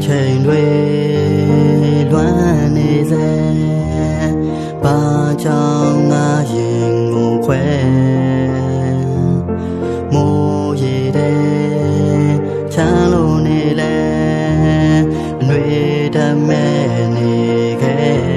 ချိန်တွေလွမ်းနေစေဘာကြောင့်ငါရင်ကိုခွဲမိုးရေတဲ့ချမ်းလို့နေလဲအနှွေတမဲနေခဲ့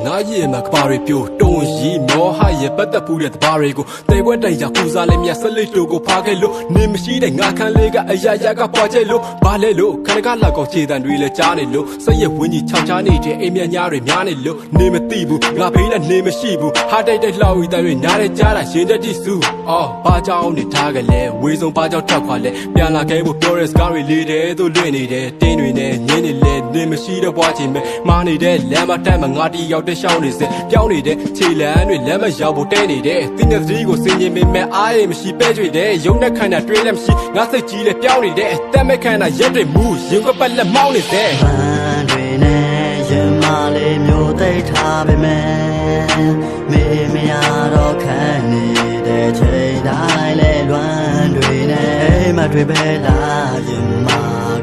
ငါရဲ့မှာကဘာတွေပြိုတုံးရီမောဟရဲ့ပတ်သက်ဖို့တဲ့တဘာတွေကိုတဲခွက်တိုင်ရပူစားလဲမြတ်ဆက်လက်တို့ကိုဖားခဲ့လို့နေမရှိတဲ့ငါခန်းလေးကအရာရာကပွားကျဲလို့ဘာလဲလို့ခဏကလောက်ကောက်ခြေတန်တွေလဲကြားနေလို့စက်ရဲ့ဝင်းကြီးချောင်ချားနေတဲ့အိမ်မြညာတွေများနေလို့နေမသိဘူးငါဖေးနဲ့နေမရှိဘူးဟာတိုက်လှောက်ပြီးတဲ့နားတဲ့ကြားတာရင်တက်တိစုအော်ဘာကြောင့်နေထားကြလဲဝေးဆုံးဘာကြောင့်ထောက်ခွာလဲပြန်လာခဲ့ဖို့ပြောရဲစကားတွေလေးတဲ့သူလွင့်နေတယ်တင်းတွေနဲ့ညင်းနေလဲနေမရှိတော့ဘွားချင်ပဲမာနေတဲ့လမ်းမတက်မှာငါတီရောက်တဲ့ရှောင်းနေစပြောင်းနေတဲ့ခြေလမ်းတွေလမ်းမရောက်ဖို့တဲနေတယ်တင်းတဲ့သတိကိုစင်ရင်မင်းအားရမရှိပဲကြွေတယ်ရုံနဲ့ခန္ဓာတွင်းလည်းမရှိငါစိတ်ကြီးလည်းပြောင်းနေတယ်တက်မဲ့ခန္ဓာရက်တွေမူရင်ကပတ်လက်မောင်းနေတယ်ဘန်းတွေနဲ့ရင်မလေးမျိုးသိထားပေမဲ့မေမရတော့ခံနေတဲ့ချိန်တိုင်းလဲလွမ်းတွေနဲ့မတွေ့ပဲလားရင်မ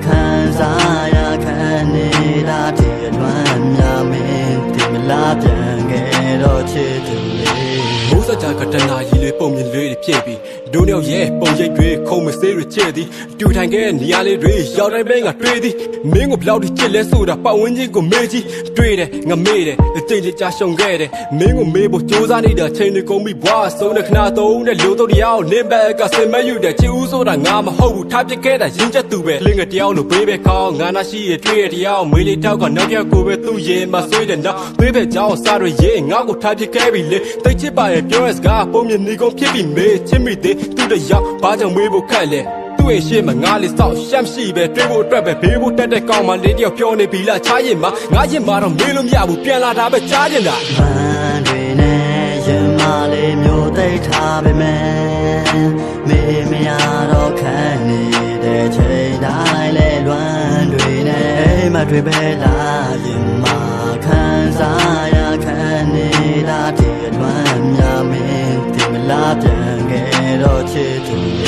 ခံစားရခံနေတာဒီလွမ်းများမင်းဒီမလားပြန်ခဲ့တော့ချစ်သူလေးမိုးစကြကတနာကြီးလေးပုံမြင်လေးတွေဖြစ်ပြီးဒုံရောက်ရဲ့ပုံရိပ်တွေခုံမစေးတွေချဲ့သည်တူထိုင်ခဲ့နေရာလေးတွေရောက်တိုင်းပဲငါတွေ့သည်မင်းကိုဘလောက်ထိချစ်လဲဆိုတာပတ်ဝန်းကျင်ကိုမေးကြည့်တွေ့တယ်ငါမေးတယ်အချိန်ကြာရှုံခဲ့တယ်မင်းကိုမေးဖို့စူးစမ်းနေတာချိန်တွေကုန်ပြီဘွားဆုံးတဲ့ခဏသုံးတဲ့လူတို့တရားကိုနင်းဘက်ကစင်မယူတဲ့ချစ်ဦးဆိုတာငါမဟုတ်ဘူးထားပစ်ခဲ့တာရင်ချက်သူပဲလင်းငါတရားလို့ပေးပဲခေါင်းငါနာရှိရတွေ့ရတရားကိုမေးလေးတောက်ကနောက်ရက်ကိုပဲသူ့ရင်မှာဆွေးတယ်နောက်သွေးပဲကြောင်းစားရရဲ့ငါကိုထားပစ်ခဲ့ပြီလေတိတ်ချစ်ပါရဲ့ပြောရစကားပုံမြင်နေကုန်ဖြစ်ပြီမေးချစ်မိသေးသူ့တရားဘာကြောင့်မေးဖို့ခက်လဲသူ့ရဲ့ရှေ့မှာငါလေးစောက်ရှမ်းရှိပဲတွေးဖို့အတွက်ပဲဘေးဖို့တက်တဲ့ကောင်မလေးတယောက်ပြောနေပြီလားချားရင်မှာငါရင်မှာတော့မေးလို့မရဘူးပြန်လာတာပဲကြားကျင်တာဘန်းတွေနဲ့ရင်မလေးမျိုးသိထားပေမဲ့မေမရတော့ခံနေတဲ့ချိန်တိုင်းလဲလွမ်းတွေနဲ့မတွေ့ပဲလားရင်မခံစားရခံနေတာဒီလွမ်းများမင်းဒီမလားပြန်ခဲ့တော့ချစ်သူ